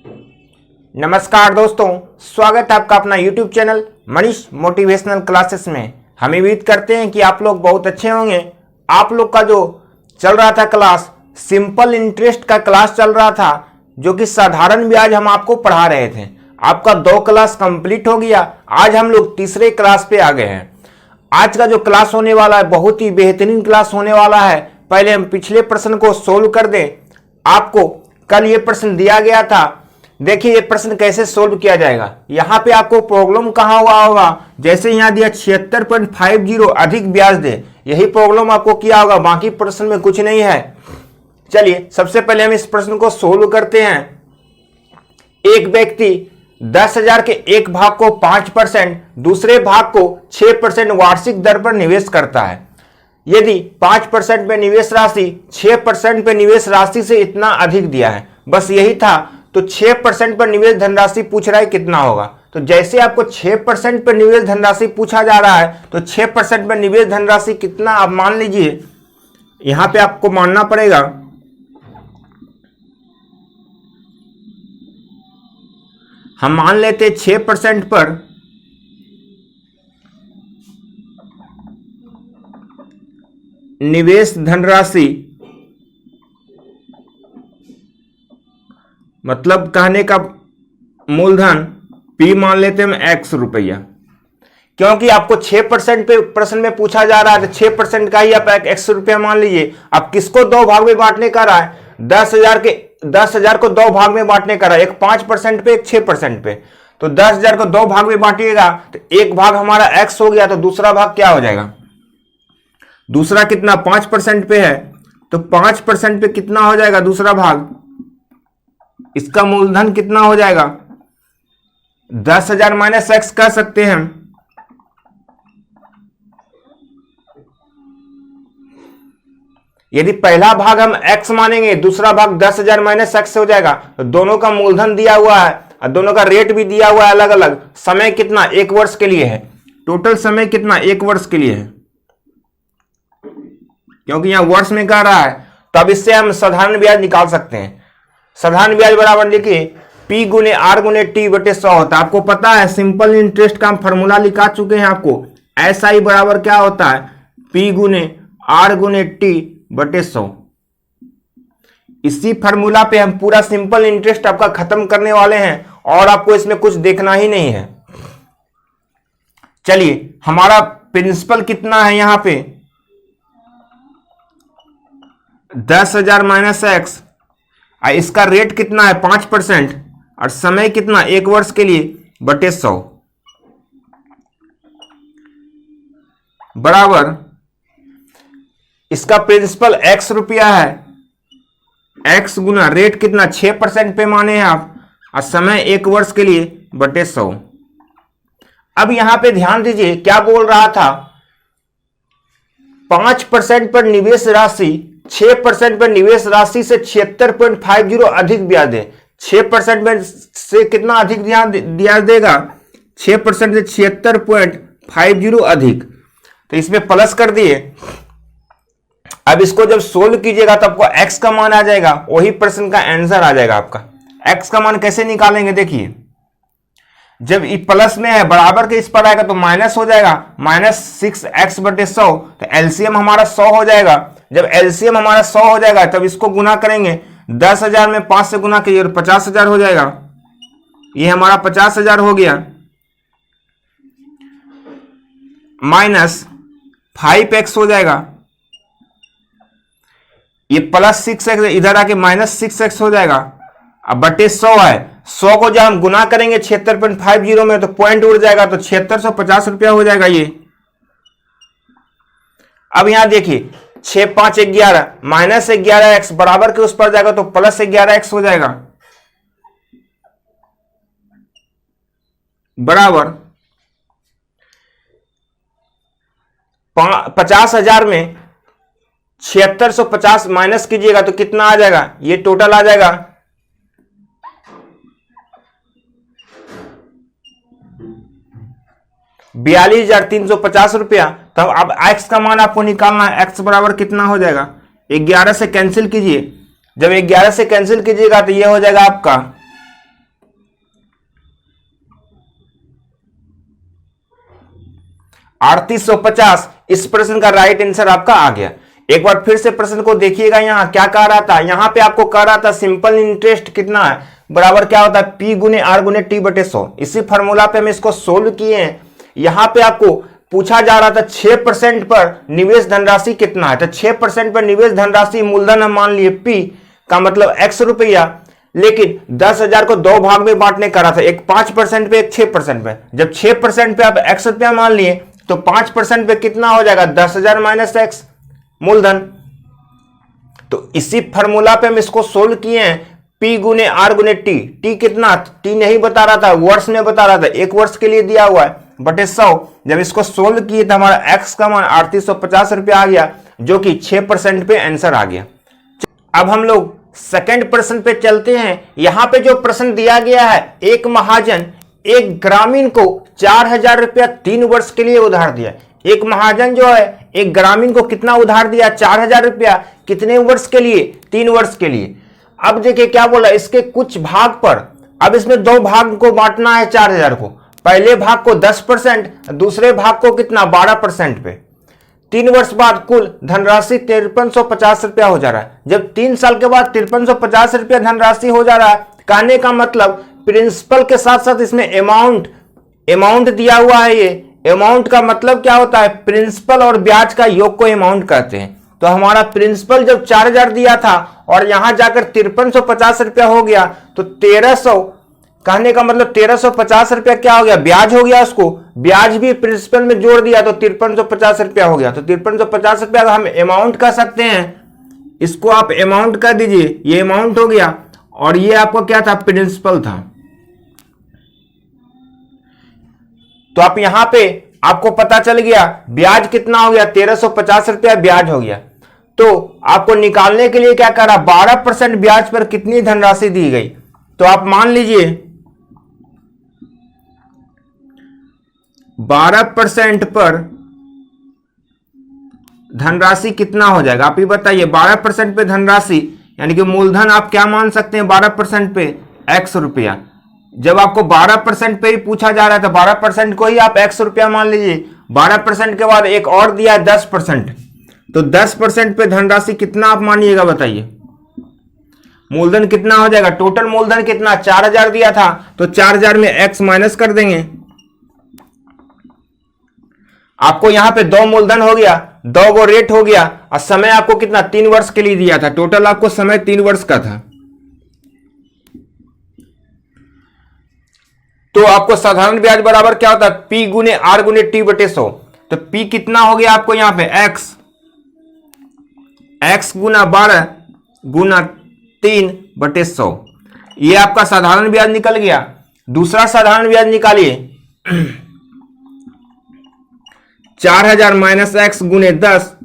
नमस्कार दोस्तों, स्वागत है आपका अपना YouTube channel Manish motivational classes में। हम उम्मीद करते हैं कि आप लोग बहुत अच्छे होंगे। आप लोग का जो चल रहा था क्लास, सिंपल इंटरेस्ट का क्लास चल रहा था, जो कि साधारण ब्याज हम आपको पढ़ा रहे थे। आपका 2 क्लास कंप्लीट हो गया। आज हम लोग तीसरे क्लास पे आ गए हैं। आज का जो क्लास होने वाला है बहुत ही बेहतरीन क्लास होने वाला है। पहले हम पिछले प्रश्न को सोल्व कर दें। आपको कल ये प्रश्न दिया गया था, देखिए ये प्रश्न कैसे सोल्व किया जाएगा। यहां पे आपको प्रॉब्लम कहां हुआ होगा, जैसे यहां दिया 76.50 अधिक ब्याज दे, यही प्रॉब्लम आपको किया होगा, बाकी प्रश्न में कुछ नहीं है। चलिए सबसे पहले हम इस प्रश्न को सोल्व करते हैं। एक व्यक्ति 10,000 के एक भाग को 5%, दूसरे भाग को 6% वार्षिक दर पर निवेश करता है। यदि 5% पे निवेश राशि 6% पे निवेश राशि से इतना अधिक दिया है, बस यही था। तो 6% पर निवेश धनराशि पूछ रहा है कितना होगा। तो जैसे आपको 6% पर निवेश धनराशि पूछा जा रहा है, तो 6% पर निवेश धनराशि कितना आप मान लीजिए। यहां पे आपको मानना पड़ेगा हम मान लेते 6% पर निवेश धनराशि, मतलब कहने का मूलधन P मान लेते हैं X रुपया, क्योंकि आपको 6% पे प्रश्न में पूछा जा रहा है, तो 6% का ही आप X रुपया मान लीजिए। आप किसको 2 भाग में बांटने का रहा है, 10,000 को 2 भाग में बांटने का रहा है, एक 5% पे एक 6% पे। तो 10,000 को 2 भाग में बांटिएगा तो एक भाग हमारा X हो गया, तो दूसरा भाग क्या हो जाएगा, दूसरा कितना 5% पे है, तो 5% पे कितना हो जाएगा दूसरा भाग, इसका मूलधन कितना हो जाएगा 10,000 माइनस X कह सकते हैं हम। यदि पहला भाग हम X मानेंगे, दूसरा भाग 10,000 माइनस X हो जाएगा। तो दोनों का मूलधन दिया हुआ है और दोनों का रेट भी दिया हुआ है अलग अलग। समय कितना 1 वर्ष के लिए है, टोटल समय कितना 1 वर्ष के लिए है, क्योंकि यहां वर्ष में कह रहा है। तो अब इससे हम साधारण ब्याज निकाल सकते हैं। साधारण ब्याज बराबर लिखिए P गुने R गुने T बटे 100 होता है। आपको पता है सिंपल इंटरेस्ट का हम फॉर्मूला लिखा चुके हैं आपको। SI बराबर क्या होता है, P गुने R गुने T बटे 100। इसी फॉर्मूला पे हम पूरा सिंपल इंटरेस्ट आपका खत्म करने वाले हैं और आपको इसमें कुछ देखना ही नहीं है। चलिए हमारा प्रिंसिपल कितना है यहां पे 10,000 माइनस X, इसका रेट कितना है 5% और समय कितना 1 वर्ष के लिए बटे 100 बराबर, इसका प्रिंसिपल X रुपया है, X गुना रेट कितना 6% पे माने हैं आप और समय 1 वर्ष के लिए बटे 100। अब यहां पे ध्यान दीजिए क्या बोल रहा था, 5% पर निवेश राशि 6% पर निवेश राशि से 76.50 अधिक ब्याज दे। 6% में से कितना अधिक ब्याज देगा, 6% से 76.50 अधिक। तो इसमें प्लस कर दिए। अब इसको जब सोल्व कीजिएगा तो आपको X का मान आ जाएगा, वही प्रश्न का आंसर आ जाएगा आपका। X का मान कैसे निकालेंगे, देखिए जब ये प्लस में है बराबर के इस पर आएगा तो माइनस हो जाएगा, -6x बटे 100। तो एलसीएम हमारा 100 हो जाएगा। जब एलसीएम हमारा 100 हो जाएगा तब इसको गुना करेंगे, 10,000 में 5 से गुना कीजिए 50,000 हो जाएगा। ये हमारा 50,000 हो गया, माइनस 5x हो जाएगा, ये प्लस 6x इधर आके -6x हो जाएगा। अब बटे 100 है, 100 को जब हम गुना करेंगे 76.50 में तो पॉइंट उड़ जाएगा, तो 7650 रुपया हो जाएगा ये। अब यहां देखिए 6 5 11 माइनस 11x बराबर के उस पर जाएगा तो प्लस 11x हो जाएगा बराबर 50,000 में 7650 माइनस कीजिएगा तो कितना आ जाएगा, ये टोटल आ जाएगा 42,350 रुपया। तो अब x का मान आपको निकालना है, x बराबर कितना हो जाएगा, 11 से कैंसिल कीजिए। जब 11 से कैंसिल कीजिएगा तो ये हो जाएगा आपका 3850। इस प्रश्न का राइट आंसर आपका आ गया। एक बार फिर से प्रश्न को देखिएगा, यहां क्या कह रहा था, यहां पे आपको कह रहा था सिंपल इंटरेस्ट कितना है, बराबर क्या होता है P गुने R गुने T बटे 100। इसी फॉर्मूला पे हम इसको सोल्व किए हैं। यहां पे आपको पूछा जा रहा था 6% पर निवेश धनराशि कितना है, तो 6% पर निवेश धनराशि मूलधन हम मान लिए P का मतलब x रुपया, लेकिन 10,000 को दो भाग में बांटने का रहा था, एक 5% पे एक 6% पे। जब 6% पे आप x रुपया मान लिए तो 5% पे कितना हो जाएगा 10,000 माइनस x मूलधन। तो इसी फॉर्मूला पे हम इसको सोल्व किए हैं, P गुने R गुने T कितना, T नहीं बता रहा था, वर्ष में बता रहा था, एक वर्ष के लिए दिया हुआ है बटे 100। जब इसको सोल्व किए तो हमारा x का मान 3850 रुपया आ गया, जो कि 6% पे आंसर आ गया। अब हम लोग सेकंड प्रश्न पे चलते हैं। यहां पे जो प्रश्न दिया गया है, एक महाजन एक ग्रामीण को 4,000 रुपया 3 वर्ष के लिए उधार दिया। एक महाजन जो है एक ग्रामीण को कितना उधार दिया, 4,000 रुपया, कितने वर्ष के लिए, 3 वर्ष के लिए। अब देखिए क्या बोला, इसके कुछ भाग पर, अब इसमें दो भाग को बांटना है 4,000 को, पहले भाग को 10%, दूसरे भाग को कितना 12% पे। 3 वर्ष बाद कुल धनराशि 5350 रुपया हो जा रहा है। जब 3 साल के बाद 5350 रुपया धनराशि हो जा रहा है, कहने का मतलब प्रिंसिपल के साथ साथ इसमें अमाउंट दिया हुआ है। ये अमाउंट का मतलब क्या होता है, प्रिंसिपल और ब्याज का योग को अमाउंट कहते हैं। तो हमारा प्रिंसिपल जब 4,000 दिया था और यहां जाकर 5350 रुपया हो गया, तो 1300, कहने का मतलब 1350 रुपया क्या हो गया, ब्याज हो गया। उसको ब्याज भी प्रिंसिपल में जोड़ दिया तो 5350 रुपया हो गया। तो 5350 रुपया हम अमाउंट कह सकते हैं, इसको आप अमाउंट कह दीजिए, ये अमाउंट हो गया और ये आपको क्या था, प्रिंसिपल था। तो आप यहां पे आपको पता चल गया ब्याज कितना हो गया, 1350 रुपया ब्याज हो गया। तो आपको निकालने के लिए क्या करा, 12% ब्याज पर कितनी धनराशि दी गई। तो आप मान लीजिए 12% पर धनराशि कितना हो जाएगा, आप ही बताइए। 12% पे धनराशि यानी कि मूलधन आप क्या मान सकते हैं, 12% पे x रुपया। जब आपको 12% पे ही पूछा जा रहा है तो 12% को ही आप x रुपया मान लीजिए। 12% के बाद एक और दिया 10%, तो 10% पे धनराशि कितना आप मानिएगा बताइए। मूलधन कितना हो जाएगा, टोटल मूलधन कितना 4,000 दिया था, तो 4,000 में x माइनस कर देंगे। आपको यहां पे 2 मूलधन हो गया, 2 गो रेट हो गया, और समय आपको कितना 3 वर्ष के लिए दिया था। टोटल आपको समय 3 वर्ष का था। तो आपको साधारण ब्याज बराबर क्या होता है, P गुने R गुने T बटे 100। तो P कितना हो गया आपको यहां पे x गुना 12 गुना 3 बटे 100। ये आपका साधारण ब्याज निकल गया। दूसरा साधारण ब्याज निकालिए, 4,000 माइनस x गुने 10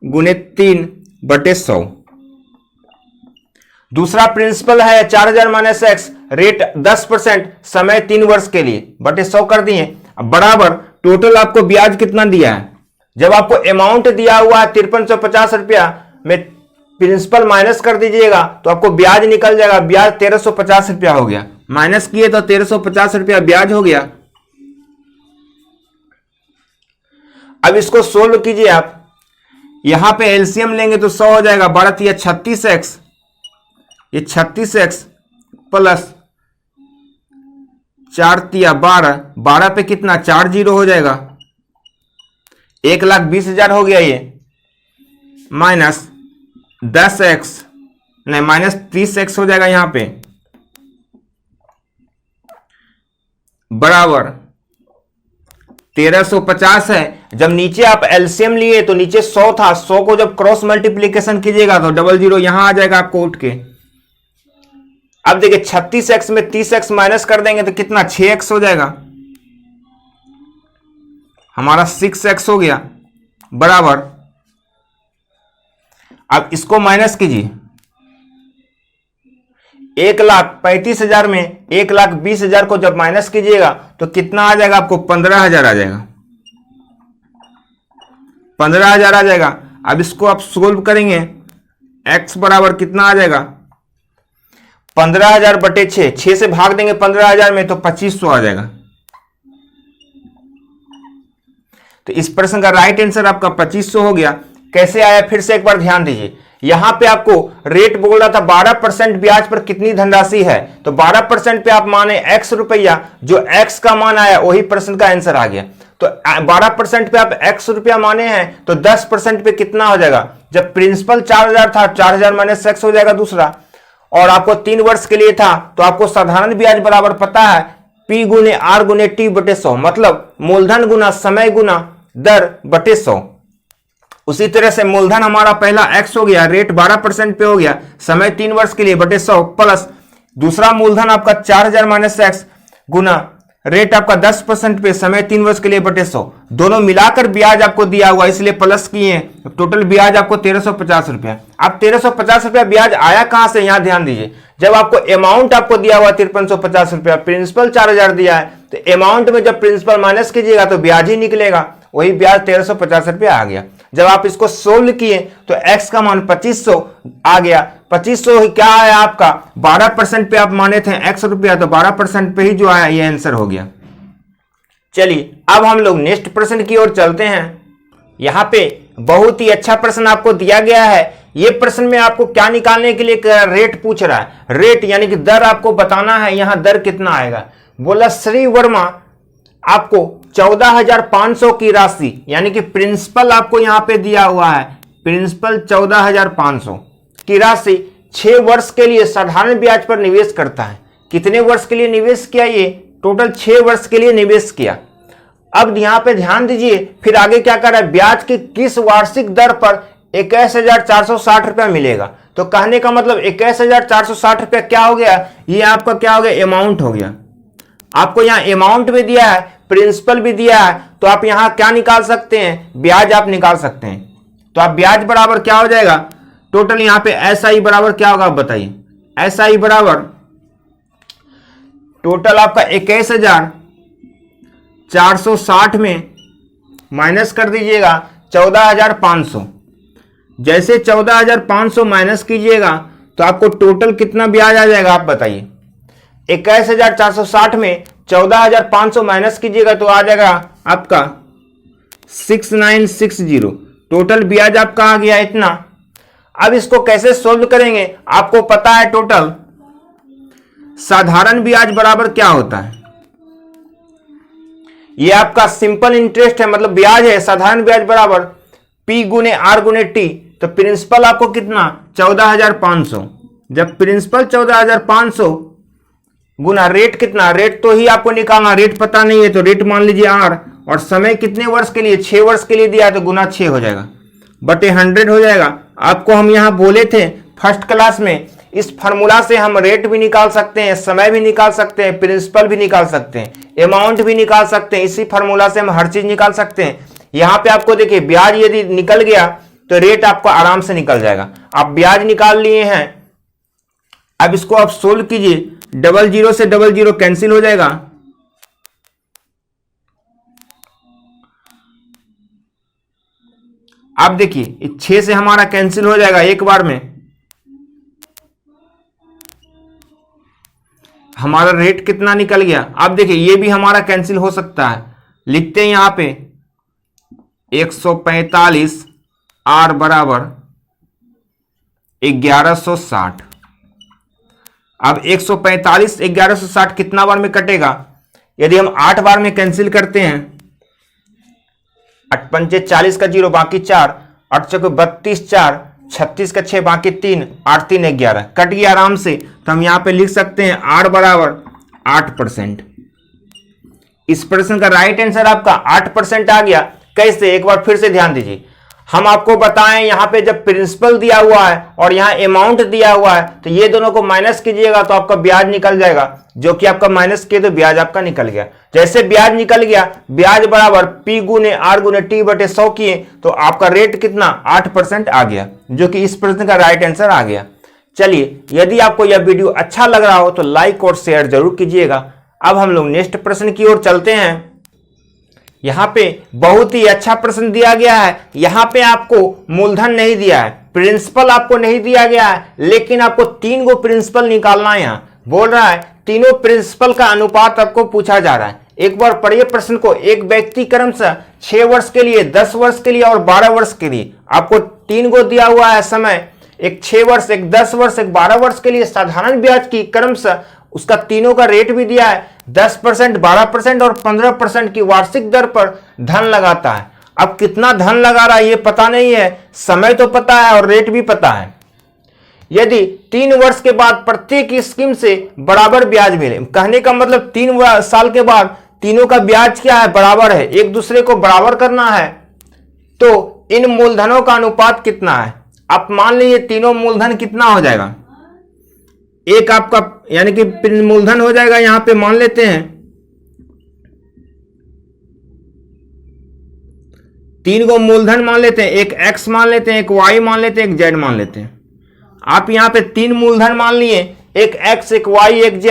गुने 3 बटे 100। दूसरा प्रिंसिपल है 4,000 माइनस x, रेट 10%, समय 3 वर्ष के लिए, बटे 100 कर दिए। अब बराबर टोटल आपको ब्याज कितना दिया है। जब आपको अमाउंट दिया हुआ है 5350 रुपया में प्रिंसिपल माइनस कर दीजिएगा तो आपको ब्याज निकल जाएगा। ब्याज 1350 रुपया हो गया, माइनस किए तो 1350 रुपया ब्याज हो गया। अब इसको सोल्व कीजिए आप, यहां पे एलसीएम लेंगे तो 100 हो जाएगा, 12 या 36x, ये 36x प्लस 4 तिया 12, 12 पे कितना 4 जीरो हो जाएगा, 1,20,000 हो गया। ये माइनस 10x नहीं माइनस 30x हो जाएगा यहां पे, बराबर 1350 है। जब नीचे आप एलसीएम लिए तो नीचे 100 था, 100 को जब क्रॉस मल्टीप्लीकेशन कीजिएगा तो 00 यहां आ जाएगा आपको उठ के। अब देखिए 36x में 30x माइनस कर देंगे तो कितना 6x हो जाएगा, हमारा 6x हो गया, बराबर। अब इसको माइनस कीजिए, 1,35,000 में 1,20,000 को जब माइनस कीजिएगा तो कितना आ जाएगा आपको, 15,000 आ जाएगा, 15,000 आ जाएगा। अब इसको आप सोल्व करेंगे, x बराबर कितना आ जाएगा, 15,000 बटे 6 से भाग देंगे 15,000 में तो 2500 आ जाएगा। तो इस प्रश्न का राइट आंसर आपका 2500 हो गया। कैसे आया फिर से एक बार ध्यान दीजिए। यहां पे आपको रेट बोल रहा था 12% ब्याज पर कितनी धनराशि है, तो 12% पे आप माने x रुपया, जो x का मान आया वही प्रश्न का आंसर आ गया। तो 12% पे आप x रुपया माने हैं तो 10% पे कितना हो जाएगा, जब प्रिंसिपल 4000 था 4000 माइनस x हो जाएगा दूसरा, और आपको 3 वर्ष के लिए था तो आपको साधारण ब्याज बराबर पता है P गुने R गुने T बटे 100, मतलब मूलधन गुना समय गुना दर बटे 100। उसी तरह से मूलधन हमारा पहला x हो गया, रेट 12% पे हो गया, समय 3 वर्ष के लिए बटे 100, प्लस दूसरा मूलधन आपका 4000 माइनस x गुना रेट आपका 10% पे, समय 3 वर्ष के लिए बटे 100। दोनों मिलाकर ब्याज आपको दिया हुआ इसलिए प्लस किए, टोटल ब्याज आपको 1350 रुपया। अब 1350 रुपया ब्याज आया कहां से, यहां ध्यान दीजिए। जब आपको अमाउंट आपको दिया हुआ 5350 रुपया, प्रिंसिपल 4000 दिया है, तो अमाउंट में जब प्रिंसिपल माइनस कीजिएगा तो ब्याज ही निकलेगा, वही ब्याज 1350 रुपया आ गया। जब आप इसको सोल्व किए तो x का मान 2500 आ गया। 2500 क्या आया आपका, 12% पे आप माने थे x रुपया, तो 12% पे ही जो आया ये आंसर हो गया। चलिए अब हम लोग नेक्स्ट प्रश्न की ओर चलते हैं। यहां पे बहुत ही अच्छा प्रश्न आपको दिया गया है। ये प्रश्न में आपको क्या निकालने के लिए रेट पूछ रहा है, रेट यानी कि दर आपको बताना है। यहां दर कितना आएगा, बोला श्री वर्मा आपको 14500 की राशि, यानी कि प्रिंसिपल आपको यहां पे दिया हुआ है, प्रिंसिपल 14500 की राशि 6 वर्ष के लिए साधारण ब्याज पर निवेश करता है। कितने वर्ष के लिए निवेश किया, ये टोटल 6 वर्ष के लिए निवेश किया। अब यहां पे ध्यान दीजिए, फिर आगे क्या कर रहा है, ब्याज की किस वार्षिक दर पर 21460 रुपया मिलेगा। तो कहने का मतलब 21460 रुपया क्या हो गया, ये आपका क्या हो गया, अमाउंट हो गया। आपको यहां अमाउंट भी दिया है, प्रिंसिपल भी दिया है, तो आप यहां क्या निकाल सकते हैं, ब्याज आप निकाल सकते हैं। तो आप ब्याज बराबर क्या हो जाएगा, टोटल यहां पे SI बराबर क्या होगा आप बताइए। SI बराबर टोटल आपका 21460 में माइनस कर दीजिएगा 14500। जैसे 14500 माइनस कीजिएगा तो आपको टोटल कितना ब्याज आ जाएगा आप बताइए। 21460 में 14500 माइनस कीजिएगा तो आ जाएगा आपका 6960। टोटल ब्याज आपका आ गया इतना। अब इसको कैसे सोल्व करेंगे, आपको पता है टोटल साधारण ब्याज बराबर क्या होता है, ये आपका सिंपल इंटरेस्ट है, मतलब ब्याज है। साधारण ब्याज बराबर P गुने R गुने T, तो प्रिंसिपल आपको कितना 14500, जब प्रिंसिपल 14500 गुना रेट कितना, रेट तो ही आपको निकालना, रेट पता नहीं है तो रेट मान लीजिए R, और समय कितने वर्ष के लिए, 6 वर्ष के लिए दिया है तो गुना 6 हो जाएगा, बटे 100 हो जाएगा। आपको हम यहां बोले थे फर्स्ट क्लास में, इस फार्मूला से हम रेट भी निकाल सकते हैं, समय भी निकाल सकते हैं, प्रिंसिपल भी निकाल सकते हैं, अमाउंट भी निकाल सकते हैं। इसी फार्मूला से हम हर चीज निकाल सकते हैं। यहां पे आपको देखिए ब्याज यदि निकल गया तो रेट आपको आराम से निकल जाएगा। आप ब्याज निकाल लिए हैं, अब इसको आप सोल्व कीजिए, 00 से 00 कैंसिल हो जाएगा, आप देखिए 6 से हमारा कैंसिल हो जाएगा एक बार में। हमारा रेट कितना निकल गया, आप देखिए ये भी हमारा कैंसिल हो सकता है। लिखते हैं यहां पे 145 R बराबर 1160। अब 145 1160 कितना बार में कटेगा, यदि हम 8 बार में कैंसिल करते हैं, 8 पंचे 40 का 0 बाकी 4, 8 चौके 32, 4 36 का 6 बाकी 3, 8 3 11 कट गया आराम से। तो हम यहां पे लिख सकते हैं R बराबर 8%। इस प्रश्न का राइट आंसर आपका 8% आ गया। कैसे, एक बार फिर से ध्यान दीजिए। हम आपको बताएं यहां पे जब प्रिंसिपल दिया हुआ है और यहां अमाउंट दिया हुआ है, तो ये दोनों को माइनस कीजिएगा तो आपका ब्याज निकल जाएगा, जो कि आपका माइनस किए तो ब्याज आपका निकल गया। जैसे ब्याज निकल गया, ब्याज बराबर P गुने R गुने T बटे 100 किए तो आपका रेट कितना 8% आ गया, जो कि इस प्रश्न का राइट आंसर आ गया। चलिए, यदि आपको यह वीडियो अच्छा लग रहा हो तो लाइक और शेयर जरूर कीजिएगा। अब हम लोग नेक्स्ट प्रश्न की ओर चलते हैं। यहां पे बहुत ही अच्छा प्रश्न दिया गया है। यहां पे आपको मूलधन नहीं दिया है, प्रिंसिपल आपको नहीं दिया गया है, लेकिन आपको 3 गो प्रिंसिपल निकालना है। यहां बोल रहा है तीनों प्रिंसिपल का अनुपात आपको पूछा जा रहा है। एक बार पढ़िए प्रश्न को। एक व्यक्ति क्रमशः 6 वर्ष के लिए, 10 वर्ष के लिए और 12 वर्ष के लिए, आपको 3 को दिया हुआ है समय, एक 6 वर्ष, एक 10 वर्ष, एक 12 वर्ष के लिए साधारण ब्याज की क्रमशः उसका तीनों का रेट भी दिया है, 10%, 12% और 15% की वार्षिक दर पर धन लगाता है। अब कितना धन लगा रहा है ये पता नहीं है, समय तो पता है और रेट भी पता है। यदि 3 वर्ष के बाद प्रत्येक स्कीम से बराबर ब्याज मिले, कहने का मतलब 3 साल के बाद तीनों का ब्याज क्या है, बराबर है, एक दूसरे को बराबर करना है, तो इन मूलधनों का अनुपात कितना है। आप मान लीजिए तीनों मूलधन कितना हो जाएगा, एक आपका यानी कि मूलधन हो जाएगा, यहां पे मान लेते हैं 3 को मूलधन मान लेते हैं, एक x मान लेते हैं, एक y मान लेते हैं, एक z मान लेते हैं। आप यहां पे 3 मूलधन मान लिए, एक x, एक y, एक z।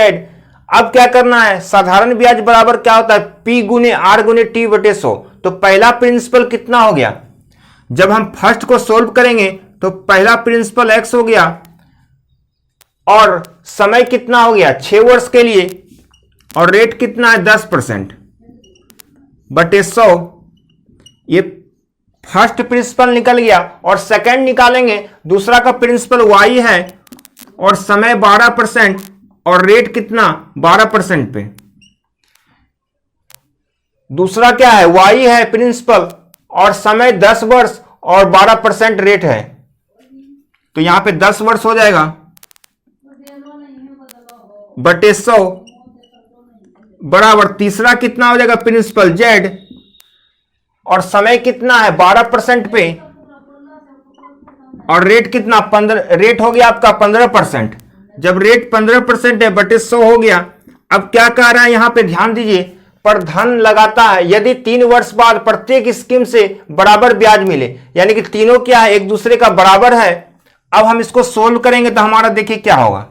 अब क्या करना है, साधारण ब्याज बराबर क्या होता है, P गुने R गुने T बटे 100। तो पहला प्रिंसिपल कितना हो गया, जब हम फर्स्ट को सोल्व करेंगे तो पहला प्रिंसिपल x हो गया और समय कितना हो गया 6 वर्ष के लिए और रेट कितना है 10% बटे 100। ये फर्स्ट प्रिंसिपल निकल गया और सेकंड निकालेंगे, दूसरा का प्रिंसिपल y है और समय 12% और रेट कितना 12% पे। दूसरा क्या है, y है प्रिंसिपल और समय 10 वर्ष और 12% रेट है, तो यहां पे 10 वर्ष हो जाएगा बटे 100 बराबर तीसरा कितना हो जाएगा प्रिंसिपल z और समय कितना है 12% पे और रेट कितना 15, रेट हो गया आपका 15%। जब रेट 15% है बटे 100 हो गया। अब क्या कह रहा है यहां पे ध्यान दीजिए, पर धन लगाता है यदि 3 वर्ष बाद प्रत्येक स्कीम से बराबर ब्याज मिले, यानी कि तीनों क्या है एक दूसरे का बराबर है। अब हम इसको सोल्व करेंगे तो हमारा देखिए क्या होगा,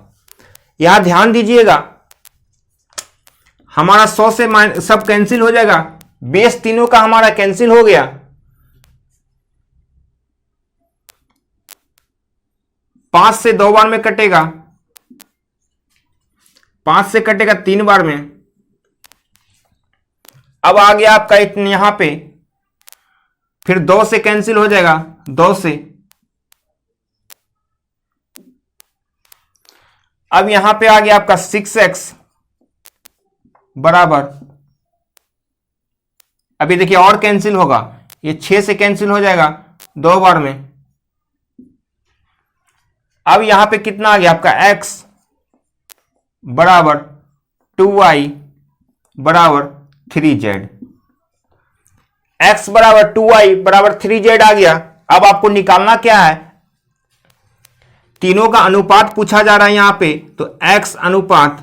यहां ध्यान दीजिएगा, हमारा 100 से सब कैंसिल हो जाएगा, बेस तीनों का हमारा कैंसिल हो गया, 5 से 2 बार में कटेगा, 5 से कटेगा 3 बार में। अब आ गया आपका यहां पे, फिर 2 से कैंसिल हो जाएगा, 2 से। अब यहां पे आ गया आपका 6x बराबर, अभी देखिए और कैंसिल होगा, ये 6 से कैंसिल हो जाएगा 2 बार में। अब यहां पे कितना आ गया आपका x बराबर 2y बराबर 3z, x बराबर 2y बराबर 3z आ गया। अब आपको निकालना क्या है, तीनों का अनुपात पूछा जा रहा है यहां पे, तो x अनुपात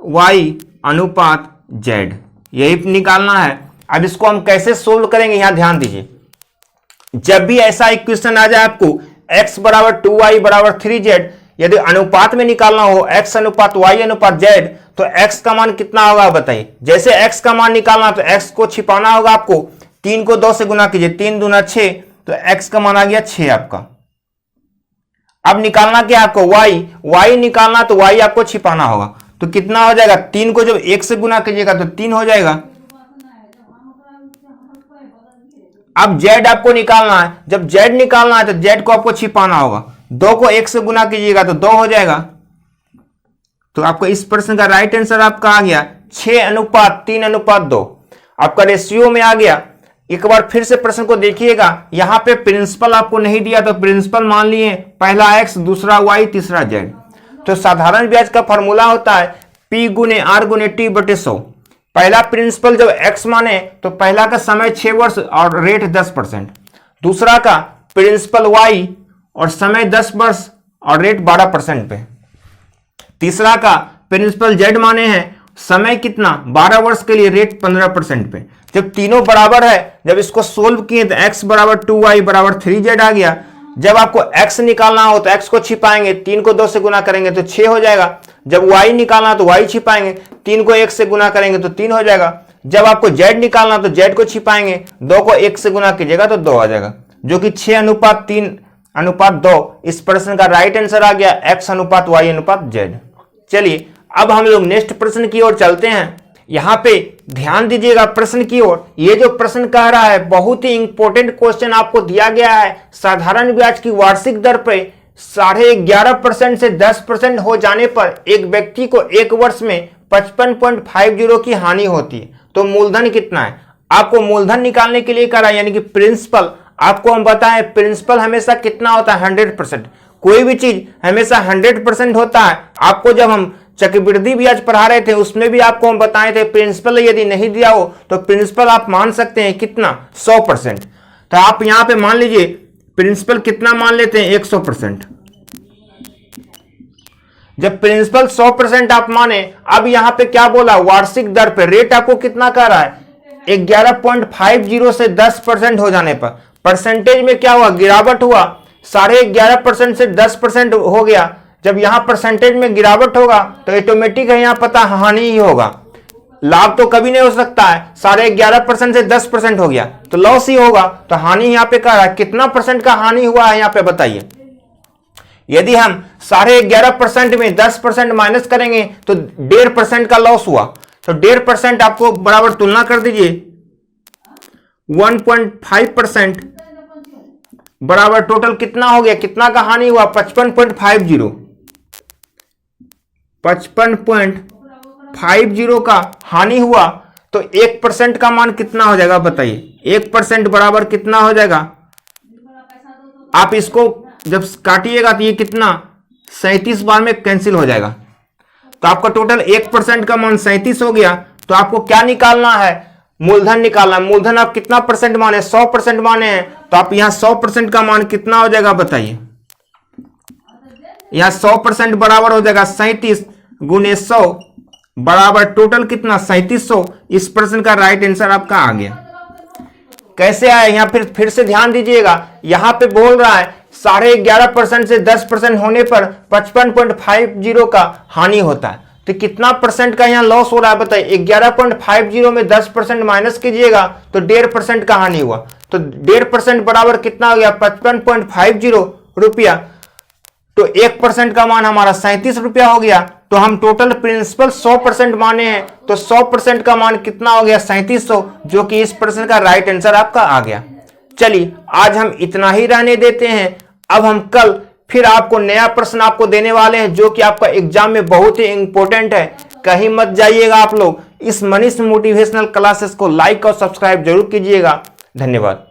y अनुपात z, यही निकालना है। अब इसको हम कैसे सोल्व करेंगे, यहां ध्यान दीजिए, जब भी ऐसा इक्वेशन आ जाए आपको x बराबर 2y बराबर 3z, यदि अनुपात में निकालना हो x अनुपात y अनुपात z, तो x का मान कितना होगा बताइए। जैसे x का मान निकालना तो x को छिपाना होगा आपको, 3 को 2 से गुना कीजिए, 3 दूना 6, तो x का मान आ गया 6 आपका। अब निकालना क्या आपको y निकालना, तो y आपको छिपाना होगा, तो कितना हो जाएगा, 3 को जब 1 से गुना कीजिएगा तो 3 हो जाएगा। अब z आपको निकालना है, जब z निकालना है तो z को आपको छिपाना होगा, 2 को 1 से गुना कीजिएगा तो 2 हो जाएगा। तो आपको इस प्रश्न का राइट आंसर आपका आ गया 6:3:2, आपका रेशियो में आ गया। एक बार फिर से प्रश्न को देखिएगा, यहां पे प्रिंसिपल आपको नहीं दिया तो प्रिंसिपल मान लिए, पहला x, दूसरा y, तीसरा z। तो साधारण ब्याज का फॉर्मूला होता है P गुने R गुने T बटे 100। पहला प्रिंसिपल जब x माने तो पहला का समय 6 वर्ष और रेट 10%, दूसरा का प्रिंसिपल y और समय 10 वर्ष और रेट 12% पे, तीसरा का प्रिंसिपल z माने हैं, समय कितना 12 वर्ष के लिए, रेट 15% पे। जब तीनों बराबर है, जब इसको सोल्व किए तो x बराबर 2y बराबर 3z आ गया। जब आपको x निकालना हो तो x को छिपाएंगे, 3 को 2 से गुना करेंगे तो 6 हो जाएगा। जब y निकालना तो y छिपाएंगे, 3 को 1 से गुना करेंगे तो 3 हो जाएगा। जब आपको z निकालना तो z को छिपाएंगे, 2 को 1 से गुना कीजिएगा तो 2 आ जाएगा, जो कि 6:3:2। इस प्रश्न का राइट आंसर आ गया x अनुपात y अनुपात z। चलिए अब हम लोग नेक्स्ट प्रश्न की ओर चलते हैं। यहाँ पे ध्यान दीजिएगा प्रश्न की ओर। ये जो प्रश्न कह रहा है बहुत ही इंपॉर्टेंट क्वेश्चन आपको दिया गया है। साधारण ब्याज की वार्षिक दर पे 11.5% से 10% हो जाने पर एक व्यक्ति को एक वर्ष में 55.50 की हानि होती है। तो मूलधन कितना है, आपको मूलधन निकालने के लिए करा, यानी कि प्रिंसिपल। आपको हम बताएं प्रिंसिपल हमेशा कितना होता है, 100%। कोई भी चीज हमेशा 100% होता है। आपको जब हम चक्रवृद्धि ब्याज पढ़ा रहे थे उसमें भी आपको हम बताए थे प्रिंसिपल यदि नहीं दिया हो तो प्रिंसिपल आप मान सकते हैं कितना, 100%। तो आप यहां पे मान लीजिए प्रिंसिपल कितना मान लेते हैं, 100%। जब प्रिंसिपल 100% आप माने, अब यहां पे क्या बोला, वार्षिक दर पे रेट आपको कितना कह रहा है, 11.50 से 10% हो जाने पर परसेंटेज में क्या हुआ, गिरावट हुआ। 11.5% से 10% हो गया। जब यहां परसेंटेज में गिरावट होगा तो ऑटोमेटिक है, यहां पता हानि ही होगा, लाभ तो कभी नहीं हो सकता है। 11.5% से 10% हो गया तो लॉस ही होगा। तो हानि यहां पे कह रहा है, कितना परसेंट का हानि हुआ है यहां पे बताइए। यदि हम 11.5% में 10% माइनस करेंगे तो 1.5% का लॉस हुआ। तो 1.5% आपको बराबर तुलना कर दीजिए, 1.5% बराबर टोटल कितना हो गया, कितना का हानि हुआ, 55.50। 55.50 का हानि हुआ। तो 1% का मान कितना हो जाएगा बताइए, 1% बराबर कितना हो जाएगा। आप इसको जब काटिएगा तो ये कितना, 37 बार में कैंसिल हो जाएगा। तो आपका टोटल 1% का मान 37 हो गया। तो आपको क्या निकालना है, मूलधन निकालना है। मूलधन आप कितना परसेंट माने, 100% माने हैं। तो आप यहां 100% का मान कितना हो जाएगा बताइए। यहां 100% बराबर हो जाएगा 37 गुने 100 बराबर टोटल कितना, 3700। इस प्रश्न का राइट आंसर आपका आ गया। कैसे आया, यहां फिर से ध्यान दीजिएगा। यहां पे बोल रहा है 11.5% से 10% होने पर 55.50 का हानि होता है। तो कितना परसेंट का यहाँ लॉस हो रहा है बताइए। 11.50 में 10% माइनस कीजिएगा तो 1.5% का हानि हुआ। तो 1.5% बराबर कितना हो गया, 55.50 रुपया। तो 1% का मान हमारा 37 रुपया हो गया। तो हम टोटल प्रिंसिपल 100% माने हैं, तो 100% का मान कितना हो गया, 3700, जो कि इस प्रश्न का राइट आंसर आपका आ गया। चलिए आज हम इतना ही रहने देते हैं। अब हम कल फिर आपको नया प्रश्न आपको देने वाले हैं जो कि आपका एग्जाम में बहुत ही इंपॉर्टेंट है। कहीं मत जाइएगा आप लोग। इस मनीष मोटिवेशनल क्लासेस को लाइक और सब्सक्राइब जरूर कीजिएगा। धन्यवाद।